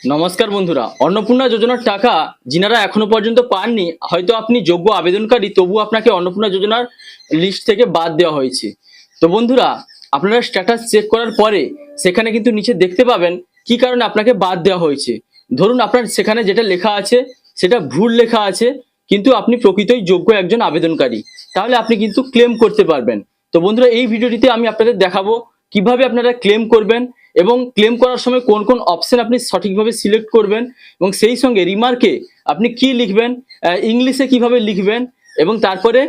নমস্কার বন্ধুরা, অন্নপূর্ণা যোজনার টাকা যিনারা এখনো পর্যন্ত পাননি, হয়তো আপনি যোগ্য আবেদনকারী, তবু আপনাকে অন্নপূর্ণা যোজনার লিস্ট থেকে বাদ দেওয়া হয়েছে। তো বন্ধুরা, আপনারা স্ট্যাটাস চেক করার পরে সেখানে কিন্তু নিচে দেখতে পাবেন কি কারণে আপনাকে বাদ দেওয়া হয়েছে। ধরুন আপনার সেখানে যেটা লেখা আছে সেটা ভুল লেখা আছে, কিন্তু আপনি প্রকৃতই যোগ্য একজন আবেদনকারী, তাহলে আপনি কিন্তু ক্লেম করতে পারবেন। তো বন্ধুরা, এই ভিডিওটিতে আমি আপনাদের দেখাবো কিভাবে আপনারা ক্লেম করবেন এবং ক্লেম করার সময় কোন কোন অপশন আপনি সঠিকভাবে সিলেক্ট করবেন, এবং সেই সঙ্গে রিমার্কে আপনি কি লিখবেন, ইংলিশে কিভাবে লিখবেন, এবং তারপরে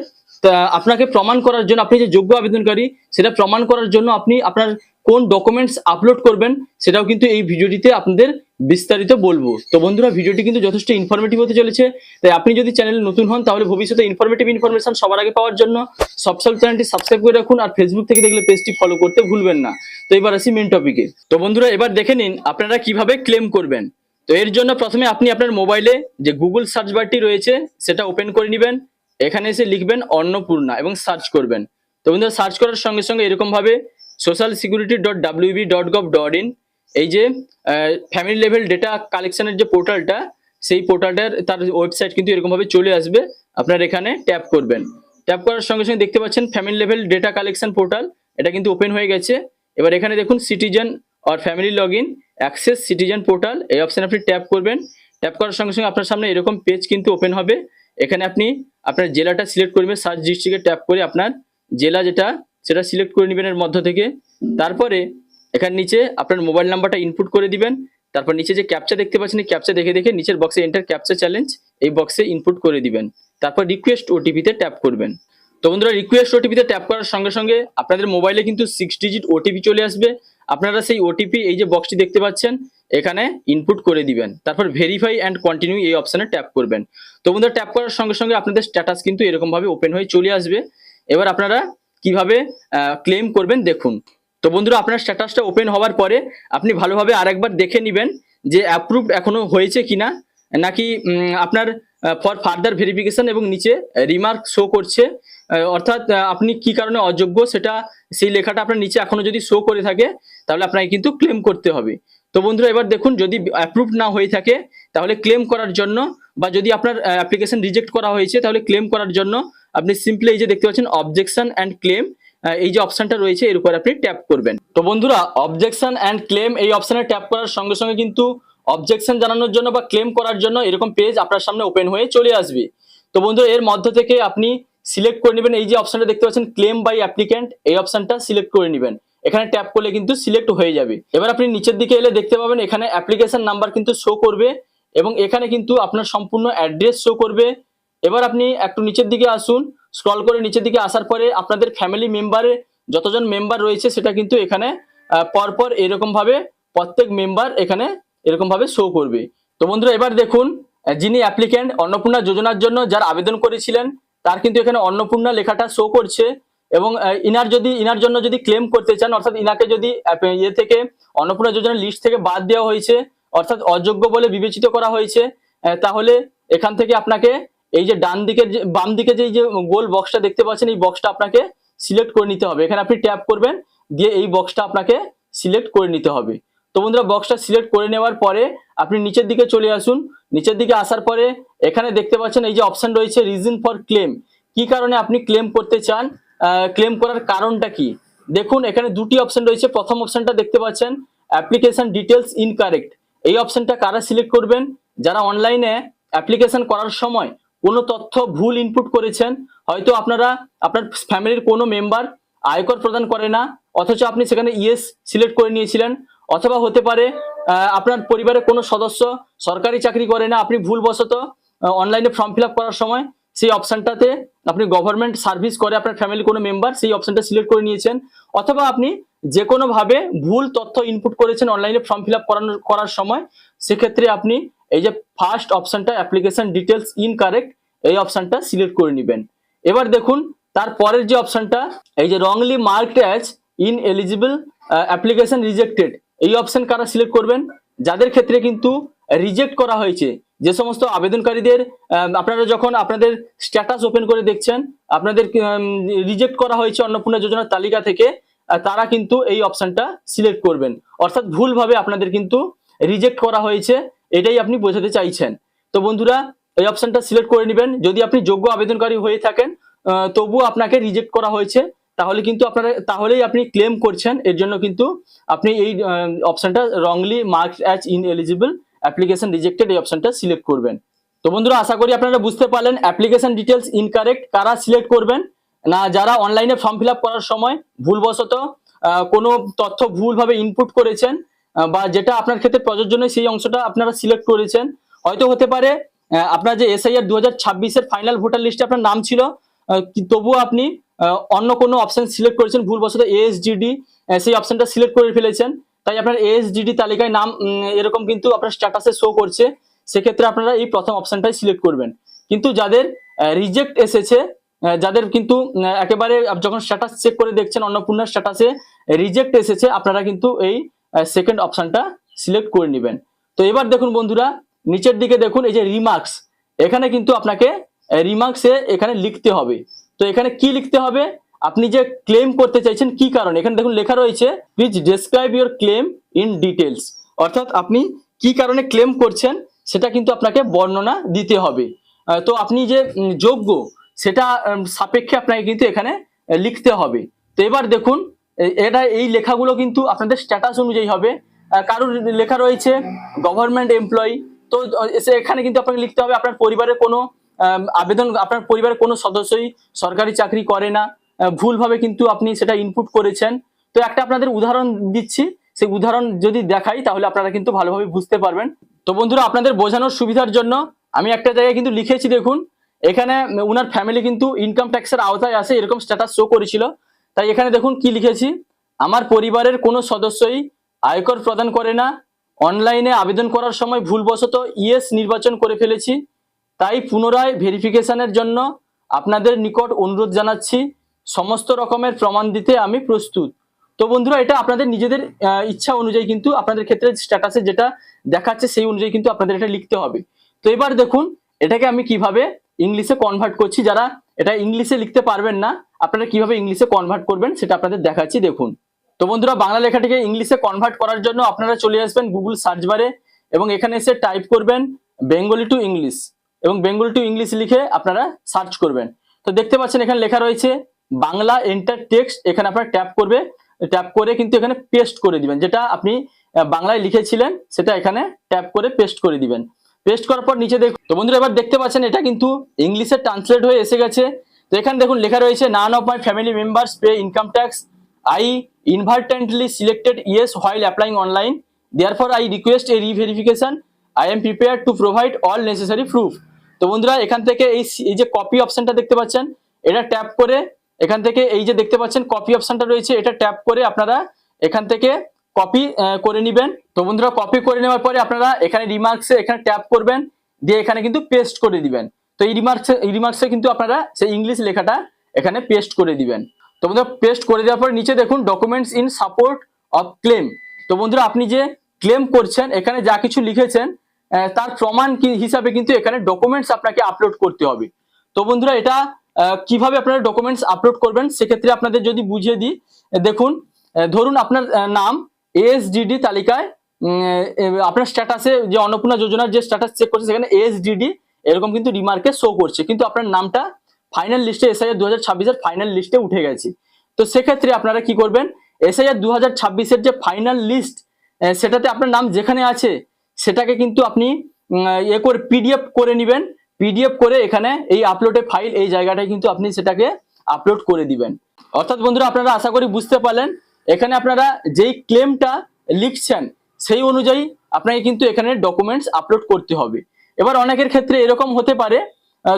আপনাকে প্রমাণ করার জন্য, আপনি যে যোগ্য আবেদনকারী সেটা প্রমাণ করার জন্য আপনি আপনার কোন ডকুমেন্টস আপলোড করবেন সেটাও কিন্তু এই ভিডিওটিতে আপনাদের বিস্তারিত বলবো। তো বন্ধুরা, ভিডিওটি কিন্তু যথেষ্ট ইনফরমেটিভ হতে চলেছে, তাই আপনি যদি চ্যানেলে নতুন হন তাহলে ভবিষ্যতে ইনফরমেটিভ ইনফরমেশন সবার আগে পাওয়ার জন্য সবসময় চ্যানেলটি সাবস্ক্রাইব করে রাখুন, আর ফেসবুক থেকে দেখলে পেজটি ফলো করতে ভুলবেন না। তো এবার আসি মেন টপিকে। তো বন্ধুরা, এবার দেখে নিন আপনারা কিভাবে ক্লেম করবেন। তো এর জন্য প্রথমে আপনি আপনার মোবাইলে যে গুগল সার্চ বারটি রয়েছে সেটা ওপেন করে নেবেন। এখানে এসে লিখবেন অন্নপূর্ণা এবং সার্চ করবেন। তো বন্ধুরা, সার্চ করার সঙ্গে সঙ্গে এরকম ভাবে socialsecurity.wb.gov.in এই যে ফ্যামিলি লেভেল ডেটা কালেকশনের যে পোর্টালটা, সেই পোর্টালটার তার ওয়েবসাইট কিন্তু এরকম ভাবে চলে আসবে। আপনারা এখানে ট্যাপ করবেন। ট্যাপ করার সঙ্গে সঙ্গে দেখতে পাচ্ছেন family level data collection portal, এটা কিন্তু ওপেন হয়ে গেছে। এবার এখানে দেখুন citizen or family log in access citizen portal, এই অপশানে আপনি ট্যাপ করবেন। ট্যাপ করার সঙ্গে সঙ্গে আপনার সামনে এরকম পেজ কিন্তু ওপেন হবে। এখানে আপনি আপনার জেলাটা সিলেক্ট করবেন, সার্চ ডিস্ট্রিক্টে ট্যাপ করে আপনার জেলা যেটা সেটা সিলেক্ট করে নেবেন এর মধ্য থেকে। তারপরে এখানে নিচে আপনার মোবাইল নাম্বারটা ইনপুট করে দিবেন। তারপর নিচে যে ক্যাপচা দেখতে পাচ্ছেন, এই ক্যাপচা দেখে দেখে নিচের বক্সে এন্টার ক্যাপচা চ্যালেঞ্জ, এই বক্সে ইনপুট করে দিবেন। তারপর রিকোয়েস্ট ওটিপিতে ট্যাপ করবেন। তো বন্ধুরা, রিকোয়েস্ট ওটিপিতে ট্যাপ করার সঙ্গে সঙ্গে আপনাদের মোবাইলে কিন্তু 6 ডিজিট ওটিপি চলে আসবে। আপনারা সেই ওটিপি এই যে বক্সটি দেখতে পাচ্ছেন এখানে ইনপুট করে দিবেন। তারপর ভেরিফাই অ্যান্ড কন্টিনিউ এই অপশানে ট্যাপ করবেন। তো বন্ধুরা, ট্যাপ করার সঙ্গে সঙ্গে আপনাদের স্ট্যাটাস কিন্তু এরকম ভাবে ওপেন হয়ে চলে আসবে। এবার আপনারা কিভাবে ক্লেম করবেন দেখুন। তো বন্ধুরা, আপনার স্ট্যাটাসটা ওপেন হওয়ার পরে আপনি ভালোভাবে আরেকবার দেখে নেবেন যে অ্যাপ্রুভড এখনো হয়েছে কিনা, নাকি আপনার ফর ফার্দার ভেরিফিকেশন এবং নিচে রিমার্ক শো করছে, অর্থাৎ আপনি কি কারণে অযোগ্য সেটা, সেই লেখাটা আপনার নিচে এখনো যদি শো করে থাকে তাহলে আপনাকে কিন্তু ক্লেম করতে হবে। তো বন্ধুরা, এবার দেখুন যদি অ্যাপ্রুভড না হয়ে থাকে তাহলে ক্লেম করার জন্য, বা যদি আপনার অ্যাপ্লিকেশন রিজেক্ট করা হয়েছে তাহলে ক্লেম করার জন্য আপনি সিম্পলি এই যে দেখতে পাচ্ছেন অবজেকশন অ্যান্ড ক্লেম, এই যে অপশনটা রয়েছে এর উপর আপনি ট্যাপ করবেন। তো বন্ধুরা, অবজেকশন অ্যান্ড ক্লেম এই অপশনে ট্যাপ করার সঙ্গে সঙ্গে কিন্তু অবজেকশন জানানোর জন্য বা ক্লেম করার জন্য এরকম পেজ আপনার সামনে ওপেন হয়ে চলে আসবে। তো বন্ধুরা, এর মধ্য থেকে আপনি সিলেক্ট করে নেবেন এই যে অপশনটা দেখতে পাচ্ছেন ক্লেম বাই অ্যাপ্লিক্যান্ট, এই অপশনটা সিলেক্ট করে নেবেন। এখানে ট্যাপ করলে কিন্তু সিলেক্ট হয়ে যাবে। এবার আপনি নিচের দিকে এলে দেখতে পাবেন এখানে অ্যাপ্লিকেশন নাম্বার কিন্তু শো করবে, এবং এখানে কিন্তু আপনার সম্পূর্ণ অ্যাড্রেস শো করবে। এবার আপনি একটু নিচের দিকে আসুন, স্ক্রল করে নিচের দিকে আসার পরে আপনাদের ফ্যামিলি মেম্বারে যতজন মেম্বার রয়েছে সেটা কিন্তু এখানে পরপর এরকম ভাবে প্রত্যেক মেম্বার এখানে এরকম ভাবে শো করবে। তো বন্ধুরা, এবার দেখুন যিনি অ্যাপ্লিক্যান্ট অন্নপূর্ণা যোজনার জন্য যার আবেদন করেছিলেন তার কিন্তু এখানে অন্নপূর্ণা লেখাটা শো করছে, এবং ইনার জন্য যদি ক্লেম করতে চান, অর্থাৎ ইনাকে যদি ইয়ে থেকে অন্নপূর্ণা যোজনার লিস্ট থেকে বাদ দেওয়া হয়েছে, অর্থাৎ অযোগ্য বলে বিবেচিত করা হয়েছে, তাহলে এখান থেকে আপনাকে এই যে ডান দিকের যে বাম দিকে যে গোল বক্সটা দেখতে পাচ্ছেন এই বক্সটা আপনাকে সিলেক্ট করে নিতে হবে। এখানে আপনি ট্যাপ করবেন, দিয়ে এই বক্সটা আপনাকে সিলেক্ট করে নিতে হবে। তো বন্ধুরা, বক্সটা সিলেক্ট করে নেওয়ার পরে আপনি নিচের দিকে চলে আসুন। নিচের দিকে আসার পরে এখানে দেখতে পাচ্ছেন এই যে অপশন রয়েছে রিজন ফর ক্লেম, কি কারণে আপনি ক্লেম করতে চান, ক্লেম করার কারণটা কি। দেখুন এখানে দুটি অপশন রয়েছে। প্রথম অপশনটা দেখতে পাচ্ছেন অ্যাপ্লিকেশন ডিটেলস ইনকারেক্ট, এই অপশনটা কারা সিলেক্ট করবেন, যারা অনলাইনে অ্যাপ্লিকেশন করার সময় কোনো তথ্য ভুল ইনপুট করেছেন। হয়তো আপনার ফ্যামিলির কোনো মেম্বার আয়কর প্রদান করে না, অথচ আপনি সেখানে ইয়েস সিলেক্ট করে নিয়েছিলেন। অথবা হতে পারে আপনার পরিবারের কোনো সদস্য সরকারি চাকরি করে না, আপনি ভুলবশত অনলাইনে ফর্ম ফিল আপ করার সময় সেই অপশনটাতে আপনি গভর্নমেন্ট সার্ভিস করে আপনার ফ্যামিলি কোনো মেম্বার, সেই অপশনটা সিলেক্ট করে নিয়েছেন। অথবা আপনি যে কোনোভাবে ভুল তথ্য ইনপুট করেছেন অনলাইনে ফর্ম ফিল আপ করার সময়, সেক্ষেত্রে আপনি এই যে ফার্স্ট অপশনটা অ্যাপ্লিকেশন ডিটেলস ইনকারেক্ট, এই অপশনটা সিলেক্ট করে নেবেন। এবার দেখুন তারপরের যে অপশনটা এই যে wrongly marked as in eligible application rejected, এই অপশন কারা সিলেক্ট করবেন, যাদের ক্ষেত্রে কিন্তু রিজেক্ট করা হয়েছে। যে সমস্ত আবেদনকারীদের আপনারা যখন আপনাদের স্ট্যাটাস ওপেন করে দেখছেন আপনাদের রিজেক্ট করা হয়েছে অন্নপূর্ণা যোজনার তালিকা থেকে, তারা কিন্তু এই অপশনটা সিলেক্ট করবেন। অর্থাৎ ভুলভাবে আপনাদের কিন্তু রিজেক্ট করা হয়েছে, এটাই আপনি বোঝাতে চাইছেন। তো বন্ধুরা এই অপশনটা সিলেক্ট করে নেবেন। যদি আপনি যোগ্য আবেদনকারী হয়ে থাকেন তবুও আপনাকে রিজেক্ট করা হয়েছে, তাহলেই আপনি ক্লেম করছেন, এর জন্য কিন্তু আপনি এই অপশনটা wrongly marked as ineligible application rejected এই অপশনটা সিলেক্ট করবেন। তো বন্ধুরা আশা করি আপনারা বুঝতে পারলেন অ্যাপ্লিকেশন ডিটেলস ইনকারেক্ট কারা সিলেক্ট করবেন না, যারা অনলাইনে ফর্ম ফিল আপ করার সময় ভুলবশত কোনো তথ্য ভুলভাবে ইনপুট করেছেন বা যেটা আপনার ক্ষেত্রে প্রযোজ্য নয় সেই অংশটা আপনারা সিলেক্ট করেছেন। হয়তো হতে পারে আপনার যে এসআইআর 2026-এর ফাইনাল ভোটার লিস্টে আপনার নাম ছিল, তবুও আপনি অন্য কোনো অপশন সিলেক্ট করেছেন ভুলবশত, এএসজিডি সেই অপশনটা সিলেক্ট করে ফেলেছেন, তাই আপনার এএসজিডি তালিকায় নাম এরকম কিন্তু আপনার স্ট্যাটাসে শো করছে। সেক্ষেত্রে আপনারা এই প্রথম অপশনটাই সিলেক্ট করবেন। কিন্তু যাদের রিজেক্ট এসেছে, যাদের কিন্তু একেবারে যখন স্ট্যাটাস চেক করে দেখছেন অন্নপূর্ণার স্ট্যাটাসে রিজেক্ট এসেছে, আপনারা কিন্তু এই সেকেন্ড অপশনটা সিলেক্ট করে নেবেন। তো এবার দেখুন বন্ধুরা নিচের দিকে দেখুন এই যে রিমার্কস, এখানে কিন্তু আপনাকে রিমার্কসে এখানে লিখতে হবে। তো এখানে কি লিখতে হবে, আপনি যে ক্লেম করতে চাইছেন কি কারণে, এখানে দেখুন লেখা রয়েছে please describe your claim in details, অর্থাৎ আপনি কি কারণে ক্লেম করছেন সেটা কিন্তু আপনাকে বর্ণনা দিতে হবে। তো আপনি যে যোগ্য সেটা সাপেক্ষে আপনাকে কিন্তু এখানে লিখতে হবে। তো এবার দেখুন এই লেখাগুলো কিন্তু আপনাদের স্ট্যাটাস অনুযায়ী হবে। কারোর লেখা রয়েছে গভর্নমেন্ট এমপ্লয়ি, তো এখানে কিন্তু আপনাকে লিখতে হবে আপনার পরিবারের কোনো আপনার পরিবারের কোনো সদস্যই সরকারি চাকরি করে না, ভুলভাবে কিন্তু আপনি সেটা ইনপুট করেছেন। তো একটা আপনাদের উদাহরণ দিচ্ছি, সেই উদাহরণ যদি দেখাই তাহলে আপনারা কিন্তু ভালোভাবে বুঝতে পারবেন। তো বন্ধুরা আপনাদের বোঝানোর সুবিধার জন্য আমি একটা জায়গায় কিন্তু লিখেছি, দেখুন এখানে উনার ফ্যামিলি কিন্তু ইনকাম ট্যাক্সের আওতায় আসে এরকম স্ট্যাটাস শো করেছিল, তাই এখানে দেখুন কি লিখেছি, আমার পরিবারের কোনো সদস্যই আয়কর প্রদান করে না, অনলাইনে আবেদন করার সময় ভুলবশত ইয়েস নির্বাচন করে ফেলেছি, তাই পুনরায় ভেরিফিকেশনের জন্য আপনাদের নিকট অনুরোধ জানাচ্ছি, সমস্ত রকমের প্রমাণ দিতে আমি প্রস্তুত। তো বন্ধুরা এটা আপনাদের নিজেদের ইচ্ছা অনুযায়ী কিন্তু আপনাদের ক্ষেত্রে স্ট্যাটাসে যেটা দেখাচ্ছে সেই অনুযায়ী কিন্তু আপনাদের এটা লিখতে হবে। তো এবার দেখুন এটাকে আমি কিভাবে ইংলিশে কনভার্ট করছি, যারা এটা ইংলিশে লিখতে পারবেন না আপনারা কিভাবে ইংলিশে কনভার্ট করবেন সেটা আপনাদের দেখাচ্ছি দেখুন। তো বন্ধুরা বাংলা লেখাটিকে ইংলিশে কনভার্ট করার জন্য আপনারা চলে আসবেন গুগল সার্চ বারে এবং এখানে এসে টাইপ করবেন বেঙ্গলি টু ইংলিশ এবং বেঙ্গলি টু ইংলিশ লিখে আপনারা সার্চ করবেন। তো দেখতে পাচ্ছেন এখানে লেখা রয়েছে বাংলা এন্টার টেক্সট, এখানে আপনারা ট্যাপ করে কিন্তু এখানে পেস্ট করে দিবেন, যেটা আপনি বাংলায় লিখেছিলেন সেটা এখানে ট্যাপ করে পেস্ট করে দিবেন। পেস্ট করার পর নিচে দেখুন, তো বন্ধুরা এবার দেখতে পাচ্ছেন এটা কিন্তু ইংলিশে ট্রান্সলেট হয়ে এসে গেছে। তো এখানে দেখুন লেখা রয়েছে none of my family members pay income tax, I inadvertently selected yes while applying online, therefore I request a re-verification, I am prepared to provide all necessary proof। তো বন্ধুরা এখান থেকে এই যে কপি অপশনটা দেখতে পাচ্ছেন এটা ট্যাপ করে এখান থেকে এই যে দেখতে পাচ্ছেন কপি অপশনটা রয়েছে এটা ট্যাপ করে আপনারা এখান থেকে কপি করে নেবেন। তো বন্ধুরা কপি করে নেওয়ার পরে আপনারা এখানে রিমার্কসে এখানে ট্যাপ করবেন, দিয়ে এখানে কিন্তু পেস্ট করে দিবেন। তো এই রিমার্কসে কিন্তু আপনারা সেই ইংলিশ লেখাটা এখানে পেস্ট করে দিবেন। তো বন্ধুরা পেস্ট করে দেওয়ার পর নিচে দেখুন documents in support of clans. তো বন্ধুরা আপনি যে ক্লেম করছেন এখানে যা কিছু লিখেছেন তার প্রমাণ হিসাবে কিন্তু এখানে ডকুমেন্টস আপনাকে আপলোড করতে হবে। তো বন্ধুরা এটা কিভাবে আপনারা ডকুমেন্টস আপলোড করবেন সেক্ষেত্রে আপনাদের যদি বুঝিয়ে দিই, দেখুন ধরুন আপনার নাম এএসডিডি তালিকায় আপনার স্ট্যাটাসে যে অন্নপূর্ণা যোজনার যে স্ট্যাটাস চেক করছে সেখানে এএসডিডি এরকম কিন্তু রিমার্কে শো করছে, কিন্তু আপনার নামটা ফাইনাল লিস্টে এসআইআর 2026-এর ফাইনাল লিস্টে উঠে গেছে। তো সেক্ষেত্রে আপনারা কি করবেন, এসআইআর 2026-এর যে ফাইনাল লিস্ট সেটাতে আপনার নাম যেখানে আছে সেটাকে কিন্তু আপনি পিডিএফ করে নেবেন, পিডিএফ করে এখানে এই আপলোডে ফাইল এই জায়গাটায় কিন্তু আপনি সেটাকে আপলোড করে দিবেন। অর্থাৎ বন্ধুরা আপনারা আশা করি বুঝতে পারলেন এখানে আপনারা যেই ক্লেমটা লিখছেন সেই অনুযায়ী আপনাকে কিন্তু এখানে ডকুমেন্টস আপলোড করতে হবে। এবার অনেকের ক্ষেত্রে এরকম হতে পারে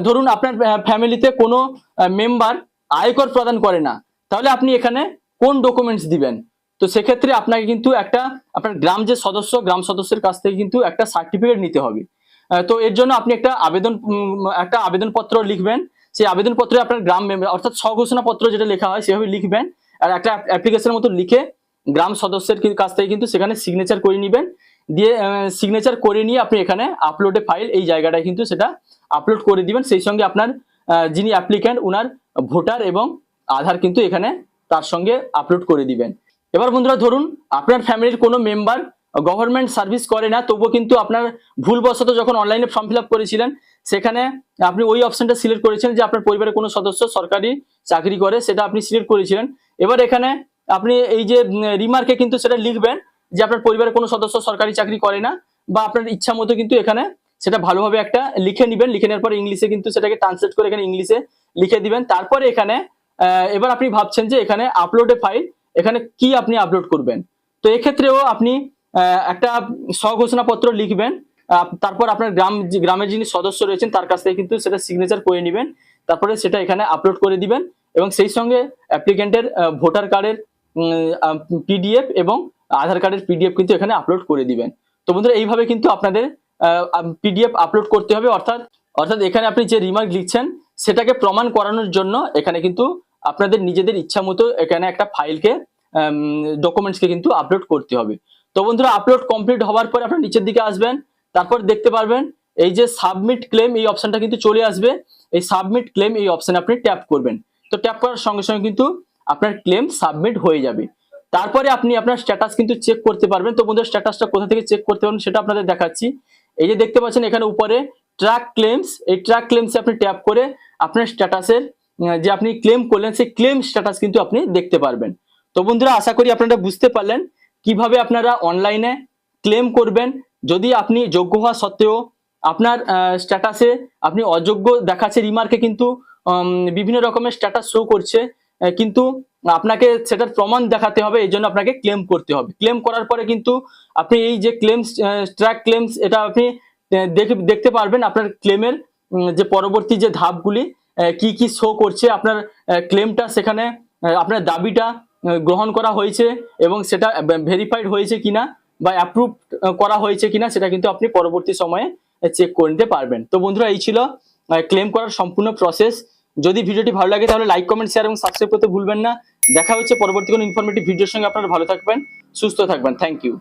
ধরুন আপনার ফ্যামিলিতে কোনো মেম্বার আয়কর প্রদান করে না, তাহলে আপনি এখানে কোন ডকুমেন্টস দিবেন? তো সেক্ষেত্রে আপনাকে কিন্তু আপনার গ্রাম সদস্যের কাছ থেকে কিন্তু একটা সার্টিফিকেট নিতে হবে। তো এর জন্য আপনি একটা আবেদনপত্র লিখবেন, সেই আবেদনপত্রে আপনার গ্রাম মেম্বার অর্থাৎ স্বঘোষণাপত্র যেটা লেখা হয় সেভাবে লিখবেন, আর একটা অ্যাপ্লিকেশনের মতো লিখে গ্রাম সদস্যের কাছ থেকে কিন্তু সেখানে সিগনেচার করে নেবেন, দিয়ে সিগনেচার করে নিয়ে আপনি এখানে আপলোডে ফাইল এই জায়গাটায় কিন্তু সেটা আপলোড করে দিবেন। সেই সঙ্গে আপনার যিনি অ্যাপ্লিক্যান্ট উনার ভোটার এবং আধার কিন্তু এখানে তার সঙ্গে আপলোড করে দিবেন। এবার বন্ধুরা ধরুন আপনার ফ্যামিলির কোনো মেম্বার গভর্নমেন্ট সার্ভিস করে না, তবুও কিন্তু আপনার ভুলবশত যখন অনলাইনে ফর্ম ফিল আপ করেছিলেন সেখানে আপনি ওই অপশনটা সিলেক্ট করেছেন যে আপনার পরিবারের কোনো সদস্য সরকারি চাকরি করে, সেটা আপনি সিলেক্ট করেছিলেন। এবার এখানে আপনি এই যে রিমার্কে কিন্তু সেটা লিখবেন যে আপনার পরিবারের কোনো সদস্য সরকারি চাকরি করে না, বা আপনার ইচ্ছা মতো কিন্তু এখানে সেটা ভালোভাবে একটা লিখে নেবেন। লিখে নেওয়ার পর ইংলিশে কিন্তু সেটাকে ট্রান্সলেট করে এখানে ইংলিশে লিখে দিবেন। তারপরে এখানে এবার আপনি ভাবছেন যে এখানে আপলোড এ ফাইল, এখানে কি আপনি আপলোড করবেন। তো এক্ষেত্রেও আপনি একটা স্বঘোষণাপত্র লিখবেন। তারপর আপনার গ্রামের যিনি সদস্য রয়েছেন তার কাছ থেকে কিন্তু সেটা সিগনেচার করে নেবেন। তারপরে সেটা এখানে আপলোড করে দিবেন এবং সেই সঙ্গে অ্যাপ্লিকেন্টের ভোটার কার্ডের পিডিএফ এবং আধার কার্ডের পিডিএফ কিন্তু এখানে আপলোড করে দিবেন। তো বন্ধুরা এইভাবে কিন্তু আপনাদের পিডিএফ আপলোড করতে হবে। অর্থাৎ এখানে আপনি যে রিমার্ক লিখছেন সেটাকে প্রমাণ করানোর জন্য এখানে কিন্তু আপনাদের নিজেদের ইচ্ছা মতো এখানে একটা ফাইলকে ডকুমেন্টসকে কিন্তু আপলোড করতে হবে। তো বন্ধুরা আপলোড কমপ্লিট হওয়ার পর আপনার নিচের দিকে আসবেন, তারপর দেখতে পারবেন এই যে সাবমিট ক্লেম এই অপশনটা কিন্তু চলে আসবে। এই সাবমিট ক্লেম এই অপশনে আপনি ট্যাপ করবেন। তো ট্যাপ করার সঙ্গে সঙ্গে কিন্তু আপনার ক্লেম সাবমিট হয়ে যাবে। তারপরে আপনি আপনার স্ট্যাটাস কিন্তু চেক করতে পারবেন। তো বন্ধুরা স্ট্যাটাসটা কোথা থেকে চেক করতে পারবেন সেটা আপনাদের দেখাচ্ছি। এই যে দেখতে পাচ্ছেন এখানে উপরে ট্র্যাক ক্লেমস, এই ট্র্যাক ক্লেমসে আপনি ট্যাপ করে আপনার স্ট্যাটাসের যে আপনি ক্লেম করলেন সেই ক্লেম স্ট্যাটাস কিন্তু আপনি দেখতে পারবেন। তো বন্ধুরা আশা করি আপনারা বুঝতে পারলেন কিভাবে আপনারা অনলাইনে ক্লেম করবেন। যদি আপনি যোগ্য হওয়া সত্ত্বেও আপনার স্ট্যাটাসে আপনি অযোগ্য দেখাচ্ছে, রিমার্কে কিন্তু বিভিন্ন রকমের স্ট্যাটাস শো করছে, কিন্তু আপনাকে সেটার প্রমাণ দেখাতে হবে, এই জন্য আপনাকে ক্লেম করতে হবে। ক্লেম করার পরে কিন্তু আপনি এই যে ক্লেমস ট্র্যাক ক্লেমস এটা আপনি দেখতে পারবেন আপনার ক্লেমের যে পরবর্তী যে ধাপগুলি কি কি শো করছে, আপনার ক্লেমটা সেখানে আপনার দাবিটা গ্রহণ করা হয়েছে এবং সেটা ভেরিফাইড হয়েছে কিনা বা অ্যাপ্রুভ করা হয়েছে কিনা সেটা কিন্তু আপনি পরবর্তী সময়ে চেক করে নিতে পারবেন। তো বন্ধুরা এই ছিল ক্লেম করার সম্পূর্ণ প্রসেস। যদি ভিডিওটি ভালো লাগে তাহলে লাইক, কমেন্ট, শেয়ার এবং সাবস্ক্রাইব করতে ভুলবেন না। দেখা হচ্ছে পরবর্তী কোনো ইনফরমেটিভ ভিডিওর সঙ্গে। আপনারা ভালো থাকবেন, সুস্থ থাকবেন। Thank you.